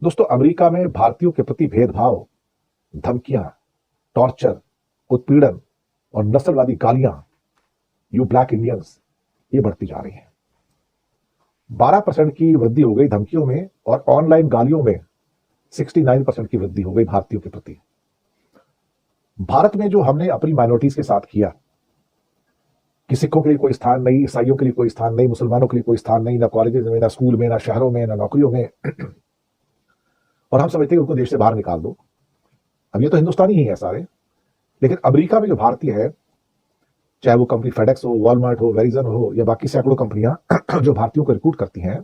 दोस्तों, अमेरिका में भारतीयों के प्रति भेदभाव, धमकियां, टॉर्चर, उत्पीड़न और नस्लवादी गालियां, यू ब्लैक इंडियंस, ये बढ़ती जा रही हैं। 12% की वृद्धि हो गई धमकियों में और ऑनलाइन गालियों में 69% की वृद्धि हो गई भारतीयों के प्रति। भारत में जो हमने अपनी माइनॉरिटीज के साथ किया कि सिखों के लिए कोई स्थान नहीं, ईसाइयों के लिए कोई स्थान नहीं, मुसलमानों के लिए कोई स्थान नहीं, ना कॉलेजेस में, ना स्कूल में, ना शहरों में, ना नौकरियों में, और हम समझते हैं उनको देश से बाहर निकाल दो। अब ये तो हिंदुस्तानी ही है सारे, लेकिन अमेरिका में जो भारतीय है, चाहे वो कंपनी फेडेक्स हो, वॉलमार्ट हो, वेरिजन हो या बाकी सैकड़ों कंपनियां जो भारतीयों को रिक्रूट करती हैं,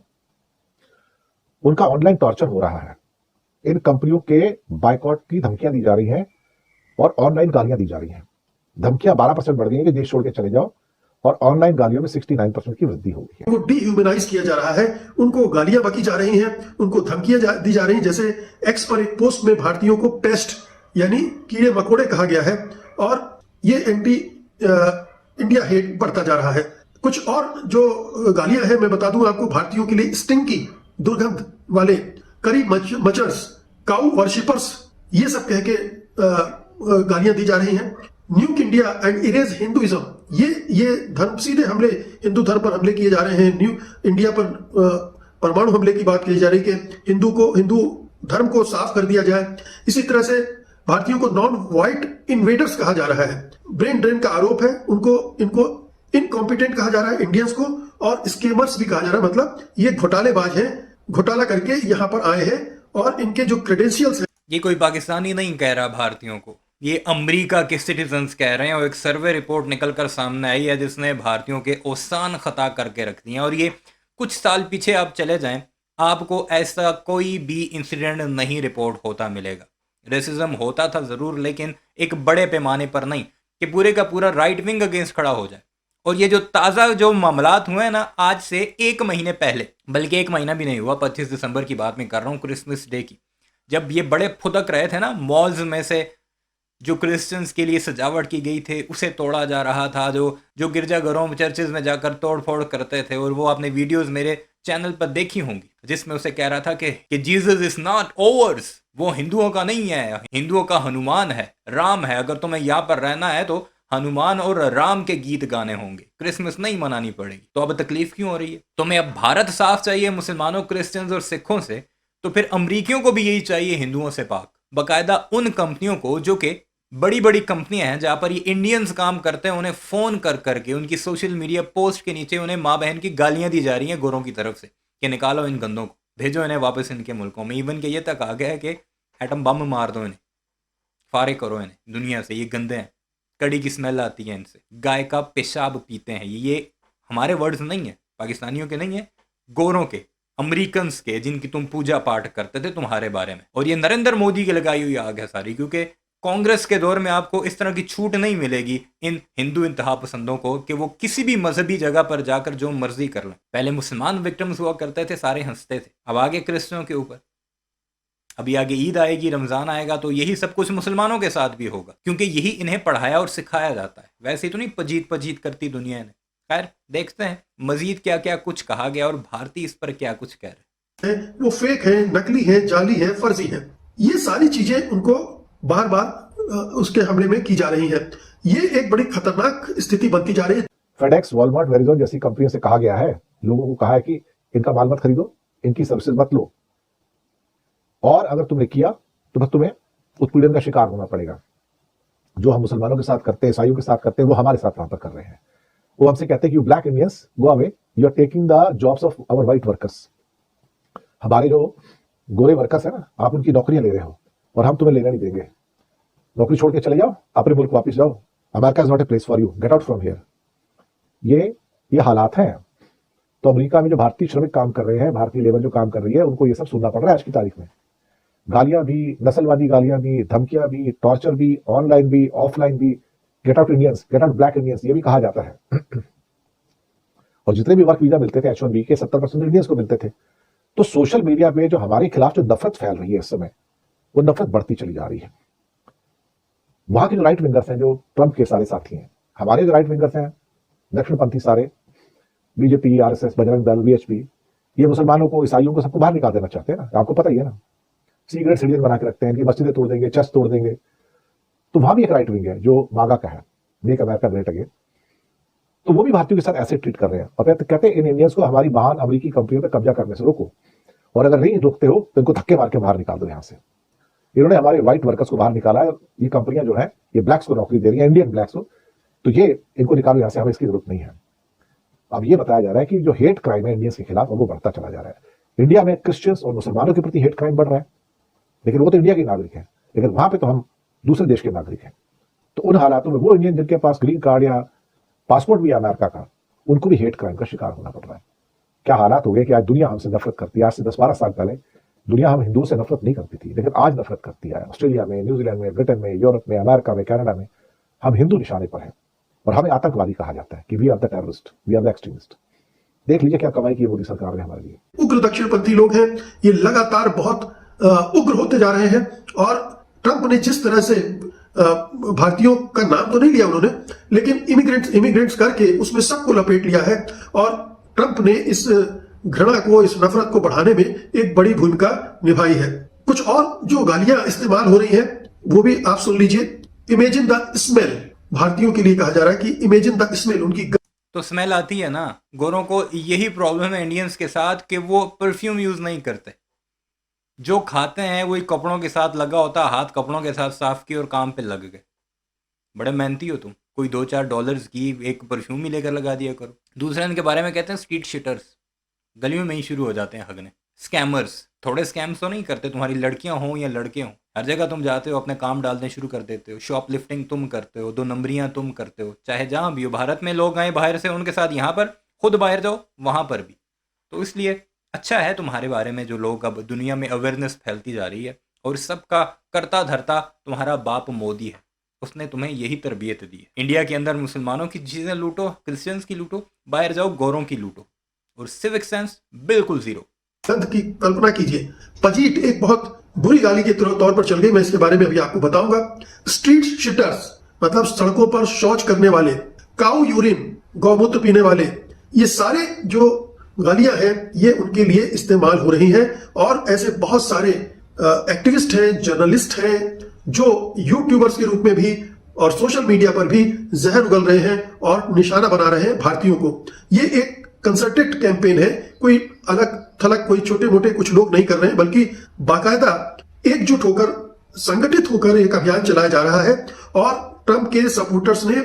उनका ऑनलाइन टॉर्चर हो रहा है। इन कंपनियों के बायकॉट की धमकियां दी जा रही हैं और ऑनलाइन गालियां दी जा रही हैं। धमकियां 12% बढ़ गई हैं कि देश छोड़ के चले जाओ, और ऑनलाइन गालियों में 69% की वृद्धि हो गई है। उनको डीह्यूमनाइज किया जा रहा है, उनको गालियां बकी जा रही हैं, उनको धमकियां दी जा रही हैं। जैसे एक्स पर एक पोस्ट में भारतीयों को पेस्ट यानी कीड़े मकोड़े कहा गया है, और ये एंटी इंडिया हेट बढ़ता जा रहा है। कुछ और जो गालियां हैं मैं बता दूं आपको, भारतीयों के लिए स्टिंकी, दुर्गंध वाले, करी मचर्स, काउ वर्शिपर्स, ये सब कह के गालियां दी जा रही हैं। न्यूक इंडिया एंड इरेज हिंदुइज्म, ये धर्म सीधे हमले, हिंदू धर्म पर हमले किए जा रहे हैं। न्यू इंडिया पर परमाणु हमले की बात की जा रही है कि हिंदू धर्म को साफ कर दिया जाए। इसी तरह से भारतीयों को नॉन व्हाइट इन्वेडर्स कहा जा रहा है। ब्रेन ड्रेन का आरोप है, इनको इनकॉम्पिटेंट कहा जा रहा है इंडियंस को, और स्केमर्स भी कहा जा रहा है। मतलब ये घोटालेबाज हैं, घोटाला करके यहां पर आए हैं, और इनके जो क्रेडेंशियल्स हैं। ये कोई पाकिस्तानी नहीं कह रहा भारतीयों को, ये अमेरिका के सिटीजन्स कह रहे हैं। और एक सर्वे रिपोर्ट निकलकर सामने आई है जिसने भारतीयों के औसान खता करके रख दिए हैं। और ये कुछ साल पीछे आप चले जाएं, आपको ऐसा कोई भी इंसिडेंट नहीं रिपोर्ट होता मिलेगा। रेसिज्म होता था ज़रूर, लेकिन एक बड़े पैमाने पर नहीं कि पूरे का पूरा राइट विंग अगेंस्ट खड़ा हो जाए। और ये जो ताज़ा जो मामलात हुए हैं ना, आज से 1 महीने पहले, बल्कि 1 महीना भी नहीं हुआ, 25 दिसंबर की बात मैं कर रहा हूँ, क्रिसमस डे की, जब ये बड़े फुदक रहे थे ना, मॉल्स में से जो क्रिश्चियंस के लिए सजावट की गई थी उसे तोड़ा जा रहा था। जो गिरजाघरों में, चर्चेज में जाकर तोड़ फोड़ करते थे, और वो आपने वीडियोस मेरे चैनल पर देखी होंगी, जिसमें उसे कह रहा था कि जीसस इज नॉट ओवर्स, वो हिंदुओं का नहीं है, हिंदुओं का हनुमान है, राम है। अगर तुम्हें यहाँ पर रहना है तो हनुमान और राम के गीत गाने होंगे, क्रिसमस नहीं मनानी पड़ेगी। तो अब तकलीफ क्यों हो रही है? तुम्हें अब भारत साफ चाहिए मुसलमानों, क्रिश्चियंस और सिखों से, तो फिर अमरीकियों को भी यही चाहिए, हिंदुओं से पाक। बाकायदा उन कंपनियों को जो कि बड़ी बड़ी कंपनियां हैं जहां पर ये इंडियंस काम करते हैं, उन्हें फ़ोन कर करके उनकी सोशल मीडिया पोस्ट के नीचे उन्हें माँ बहन की गालियां दी जा रही हैं गोरों की तरफ से कि निकालो इन गंदों को, भेजो इन्हें वापस इनके मुल्कों में। इवन के ये तक आ गया है कि एटम बम मार दो इन्हें, फारिग करो इन्हें दुनिया से, ये गंदे हैं, कड़ी की स्मेल आती है इनसे, गाय का पेशाब पीते हैं। ये हमारे वर्ड्स नहीं है, पाकिस्तानियों के नहीं है, गोरों के, अमेरिकन्स के, जिनकी तुम पूजा पाठ करते थे तुम्हारे बारे में। और ये नरेंद्र मोदी की लगाई हुई आग है सारी, क्योंकि कांग्रेस के दौर में आपको इस तरह की छूट नहीं मिलेगी इन हिंदू इंतहा पसंदों को कि वो किसी भी मजहबी जगह पर जाकर जो मर्जी कर लें। पहले मुसलमान विक्टिम्स हुआ करते थे, सारे हंसते थे, अब आगे क्रिश्चियनों के ऊपर, अभी आगे ईद आएगी, रमज़ान आएगा, तो यही सब कुछ मुसलमानों के साथ भी होगा, क्योंकि यही इन्हें पढ़ाया और सिखाया जाता है। वैसे ही तो नहीं पजीत करती दुनिया ने। खैर, देखते हैं मजीद क्या क्या कुछ कहा गया और भारतीय इस पर क्या कुछ कह रहे हैं। वो फेक है, नकली है, जाली है, फर्जी है, ये सारी चीजें उनको बार बार उसके हमले में की जा रही है। ये एक बड़ी खतरनाक स्थिति बनती जा रही है। फेडेक्स, वॉलमार्ट, वेरिजन जैसी कंपनियों से कहा गया है, लोगों को कहा है कि इनका माल मत खरीदो, इनकी सर्विसेज मत लो, और अगर तुमने किया तो बस तुम्हें उत्पीड़न का शिकार होना पड़ेगा। जो हम मुसलमानों के साथ करते हैं, ईसाइयों के साथ करते हैं, वो हमारे साथ वहां पर कर रहे हैं। वो हमसे कहते हैं कि you black Indians go away, you are taking the jobs of our white workers. हमारे जो गोरे वर्कर्स है ना, आप उनकी नौकरियां ले रहे हो और हम तुम्हें लेना नहीं देंगे। नौकरी छोड़ के चले जाओ, अपने मुल्क वापस जाओ, America is not a place for you, get out from here. ये हालात हैं। तो अमेरिका में जो भारतीय श्रमिक काम कर रहे हैं, भारतीय लेबर जो काम कर रही है, उनको ये सब सुनना पड़ रहा है आज की तारीख में। गालियां भी, नस्लवादी गालियां भी, धमकियां भी, टॉर्चर भी, ऑनलाइन भी, ऑफलाइन भी, get out Indians, get out black Indians, ये भी कहा जाता है। और जितने भी वर्क वीजा मिलते थे H1B के 70% इंडियंस को मिलते थे। तो सोशल मीडिया पे जो हमारे खिलाफ जो नफरत फैल रही है इस समय, वो नफरत बढ़ती चली जा रही है। वहां के जो राइट विंगर्स हैं, जो ट्रंप के सारे साथी हैं, हमारे जो राइट विंगर्स हैं, दक्षिणपंथी सारे, BJP, RSS, Bajrang Dal, VHP, ये मुसलमानों को, ईसाइयों को, सबको बाहर निकाल देना चाहते हैं ना, आपको पता ही है ना। सीक्रेट सिटीजन बना के रखते हैं, इनकी मस्जिदें तोड़ देंगे, चर्च तोड़ देंगे। तो वहां भी एक राइट विंग है जो मागा का है, मेक अमेरिका ग्रेट अगेन, तो वो भी भारतीयों के साथ ऐसे ट्रीट कर रहे हैं और कहते हैं इन इंडियंस को हमारी महान अमेरिकी कंपनियों पर कब्जा करने से रोको, और अगर नहीं रोकते हो तो इनको धक्के मार के बाहर निकाल दो यहाँ से। इन्होंने हमारे व्हाइट वर्कर्स को बाहर निकाला है, ये कंपनियां जो है ये ब्लैक्स को नौकरी दे रही है, इंडियन ब्लैक्स को, तो ये इनको निकालो यहाँ से, हमें इसकी जरूरत नहीं है। अब ये बताया जा रहा है कि जो हेट क्राइम है इंडियंस के खिलाफ वो बढ़ता चला जा रहा है। इंडिया में क्रिश्चियंस और मुसलमानों के प्रति हेट क्राइम बढ़ रहा है, लेकिन वो तो इंडिया के नागरिक हैं, लेकिन वहां पे तो हम दूसरे देश के नागरिक हैं। तो उन हालातों में वो इंडियन जिनके पास ग्रीन कार्ड या पासपोर्ट भी है अमेरिका का, उनको भी हेट क्राइम का शिकार होना पड़ रहा है। क्या हालात हो गए कि आज दुनिया हमसे नफरत करती है। आज से 10-12 साल पहले दुनिया हम हिंदुओं से नफरत नहीं करती थी, लेकिन आज नफरत करती है। ऑस्ट्रेलिया में, न्यूजीलैंड में, ब्रिटेन में, यूरोप में, अमेरिका में, कनाडा में हम हिंदू निशाने पर हैं और हमें आतंकवादी कहा जाता है कि we are the terrorist, we are the extremist. देख लीजिए क्या कमाई की मोदी सरकार ने हमारे लिए। उग्र दक्षिणपंथी लोग हैं, ये लगातार बहुत उग्र होते जा रहे हैं। और ट्रंप ने जिस तरह से भारतीयों का नाम तो नहीं लिया उन्होंने, लेकिन इमिग्रेंट्स करके उसमें सबको लपेट लिया है। और ट्रंप ने इस घृणा को, इस नफरत को बढ़ाने में एक बड़ी भूमिका निभाई है। कुछ और जो गालियां इस्तेमाल हो रही हैं वो भी आप सुन लीजिए। इमेजिन द स्मेल, भारतीयों के लिए कहा जा रहा है कि इमेजिन द स्मेल, उनकी तो स्मेल आती है ना। गोरों को यही प्रॉब्लम है इंडियंस के साथ कि वो परफ्यूम यूज नहीं करते, जो खाते हैं वही कपड़ों के साथ लगा होता, हाथ कपड़ों के साथ साफ किए और काम पे लग गए। बड़े मेहनती हो तुम, कोई $2-4 की एक परफ्यूम ही लेकर लगा दिया करो। दूसरे इनके बारे में कहते हैं स्ट्रीट शिटर्स, गलियों में ही शुरू हो जाते हैं हगने। स्कैमर्स, थोड़े स्कैम्स तो नहीं करते, तुम्हारी लड़कियां हों या लड़के हों, हर जगह तुम जाते हो अपने काम डालने शुरू कर देते हो। शॉपलिफ्टिंग तुम करते हो, 2 नंबरियां तुम करते हो, चाहे जहां भी हो। भारत में लोग आए बाहर से, उनके साथ यहाँ पर, खुद बाहर जाओ वहां पर भी। तो इसलिए अच्छा है तुम्हारे बारे में जो लोग, अब दुनिया में अवेयरनेस फैलती जा रही है। और सबका करता धरता तुम्हारा बाप मोदी है, उसने तुम्हें यही तरबियत दी है। इंडिया के अंदर मुसलमानों की चीज़ें लूटो, क्रिश्चियंस की लूटो, बाहर जाओ गोरों की लूटो, और सिविक सेंस बिल्कुल जीरो। गंध की कल्पना कीजिए। पजीट एक बहुत बुरी गाली के तौर पर चल गई, मैं इसके बारे में अभी आपको बताऊंगा। स्ट्रीट शिटर्स मतलब सड़कों पर शौच करने वाले, काऊ यूरिन, गौमूत्र पीने वाले, ये सारे जो गालियां हैं ये उनके लिए इस्तेमाल हो रही हैं। और ऐसे बहुत सारे एक्टिविस्ट हैं, जर्नलिस्ट हैं, जो यूट्यूबर्स के रूप में भी और सोशल मीडिया पर भी जहर उगल रहे हैं और निशाना बना रहे हैं भारतीयों को। ये एक कंसर्टेड कैंपेन है, कोई अलग थलग कोई छोटे मोटे कुछ लोग नहीं कर रहे हैं, बल्कि बाकायदा एकजुट होकर, संगठित होकर एक अभियान चलाया जा रहा है। और ट्रंप के सपोर्टर्स ने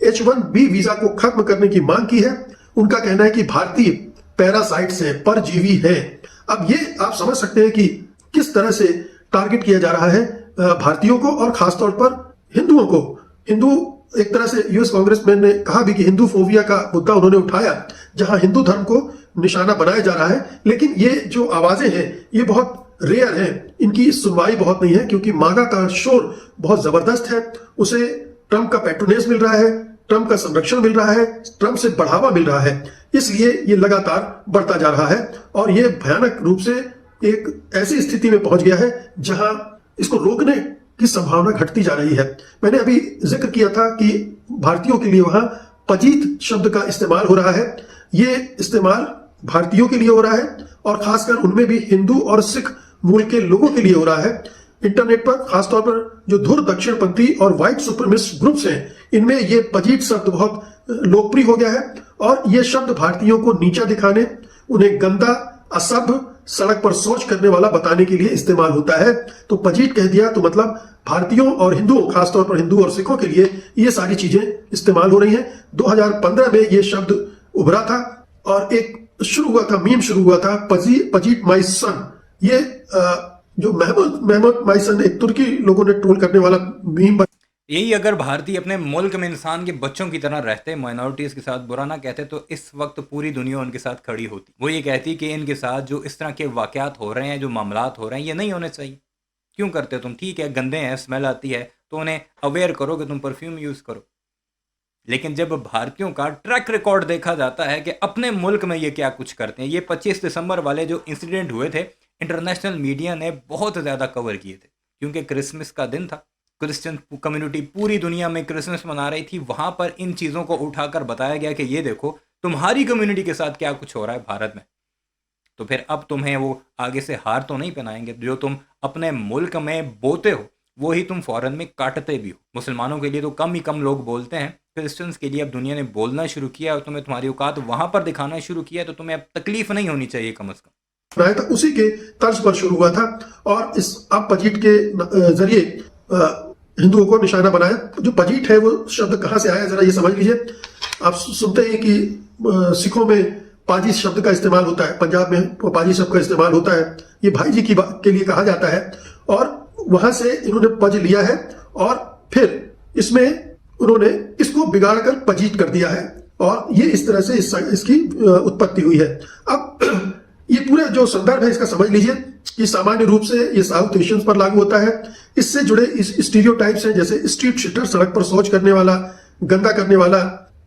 H-1B वीजा को खत्म करने की मांग की है। उनका कहना है कि भारतीय पैरासाइट्स हैं, परजीवी हैं। अब ये आप समझ सकते हैं कि किस तरह से टारगेट किया जा रहा है भारतीयों को, और खासतौर पर हिंदुओं को। हिंदू, एक तरह से यूएस कांग्रेसमैन ने कहा भी कि हिंदू फोबिया का मुद्दा उन्होंने उठाया, जहां हिंदू धर्म को निशाना बनाया जा रहा है। लेकिन ये जो आवाजें हैं ये बहुत रेयर हैं, इनकी सुनवाई बहुत नहीं है, क्योंकि मागा का शोर बहुत जबरदस्त है। उसे ट्रंप का पैट्रोनेज मिल रहा है, ट्रंप का संरक्षण मिल रहा है, ट्रंप से बढ़ावा मिल रहा है, इसलिए ये लगातार बढ़ता जा रहा है। और ये भयानक रूप से एक ऐसी स्थिति में पहुंच गया है जहां इसको रोकने की संभावना घटती जा रही है। मैंने अभी जिक्र किया था कि भारतीयों के लिए वहां पजीत शब्द का इस्तेमाल हो रहा है। ये इस्तेमाल भारतीयों के लिए हो रहा है, और खासकर उनमें भी हिंदू और सिख मूल के लोगों के लिए हो रहा है। इंटरनेट पर खासतौर पर जो धुर दक्षिणपंथी और व्हाइट सुपरमिस्ट ग्रुप्स हैं, इनमें ये पजीत शब्द बहुत लोकप्रिय हो गया है। और ये शब्द भारतीयों को नीचा दिखाने, उन्हें गंदा, असभ्य, सड़क पर शौच करने वाला बताने के लिए इस्तेमाल होता है। तो पजीट कह दिया तो मतलब भारतीयों और हिंदुओं, खासतौर पर हिंदू और सिखों के लिए ये सारी चीजें इस्तेमाल हो रही हैं। 2015 में ये शब्द उभरा था और एक शुरू हुआ था, मीम शुरू हुआ था, पजीट माई सन। ये जो महमूद माई सन, एक तुर्की लोगों ने ट्रोल करने वाला मीम। यही अगर भारतीय अपने मुल्क में इंसान के बच्चों की तरह रहते, माइनॉरिटीज़ के साथ बुरा ना कहते, तो इस वक्त पूरी दुनिया उनके साथ खड़ी होती। वो ये कहती कि इनके साथ जो इस तरह के वाक़यात हो रहे हैं, जो मामलात हो रहे हैं, ये नहीं होने चाहिए। क्यों करते हो तुम? ठीक है, गंदे हैं, स्मेल आती है, तो उन्हें अवेयर करो कि तुम परफ्यूम यूज़ करो। लेकिन जब भारतीयों का ट्रैक रिकॉर्ड देखा जाता है कि अपने मुल्क में ये क्या कुछ करते हैं, ये 25 दिसंबर वाले जो इंसिडेंट हुए थे, इंटरनेशनल मीडिया ने बहुत ज़्यादा कवर किए थे, क्योंकि क्रिसमस का दिन था। क्रिश्चियन कम्युनिटी पूरी दुनिया में क्रिसमस मना रही थी। वहाँ पर इन चीज़ों को उठाकर बताया गया कि ये देखो तुम्हारी कम्युनिटी के साथ क्या कुछ हो रहा है भारत में। तो फिर अब तुम्हें वो आगे से हार तो नहीं पहनाएंगे। जो तुम अपने मुल्क में बोते हो वो ही तुम फॉरेन में काटते भी हो। मुसलमानों के लिए तो कम ही कम लोग बोलते हैं, क्रिश्चियंस के लिए अब दुनिया ने बोलना शुरू किया और तुम्हें तुम्हारी औकात वहाँ पर दिखाना शुरू किया, तो तुम्हें अब तकलीफ नहीं होनी चाहिए कम अज़ कम। बनाया था, उसी के तर्ज पर शुरू हुआ था। और इस अब पजीट के जरिए हिंदुओं को निशाना बनाया। जो पजीट है वो शब्द कहाँ से आया, जरा ये समझ लीजिए। आप सुनते हैं कि सिखों में पाजी शब्द का इस्तेमाल होता है, पंजाब में पाजी शब्द का इस्तेमाल होता है, ये भाई जी के लिए कहा जाता है। और वहां से इन्होंने पज लिया है और फिर इसमें उन्होंने इसको बिगाड़ कर पजीट कर दिया है और ये इस तरह से इसकी उत्पत्ति हुई है। अब ये पूरा जो संदर्भ है इसका समझ लीजिए कि सामान्य रूप से ये साउथ एशियंस पर लागू होता है। इससे जुड़े इस स्टीरियोटाइप्स हैं, जैसे स्ट्रीट शिटर, सड़क पर शौच करने वाला, गंदा करने वाला।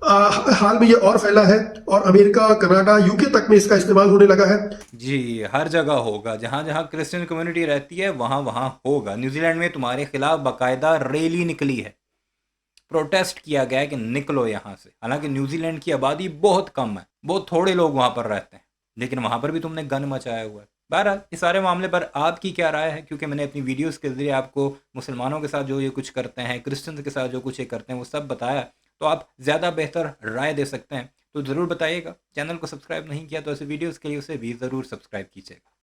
हाल में ये और फैला है और अमेरिका, कनाडा, यूके तक में इसका इस्तेमाल होने लगा है। जी, हर जगह होगा, जहाँ जहाँ क्रिश्चियन कम्युनिटी रहती है वहाँ वहाँ होगा। न्यूजीलैंड में तुम्हारे खिलाफ बाकायदा रैली निकली है, प्रोटेस्ट किया गया है कि निकलो यहाँ से। हालांकि न्यूजीलैंड की आबादी बहुत कम है, बहुत थोड़े लोग वहाँ पर रहते हैं, लेकिन वहाँ पर भी तुमने गन मचाया हुआ है। बहरहाल इस सारे मामले पर आपकी क्या राय है, क्योंकि मैंने अपनी वीडियोस के ज़रिए आपको मुसलमानों के साथ जो ये कुछ करते हैं, क्रिश्चियंस के साथ जो कुछ ये करते हैं, वो सब बताया, तो आप ज़्यादा बेहतर राय दे सकते हैं। तो ज़रूर बताइएगा। चैनल को सब्सक्राइब नहीं किया तो ऐसे वीडियोज़ के लिए उसे भी ज़रूर सब्सक्राइब कीजिएगा।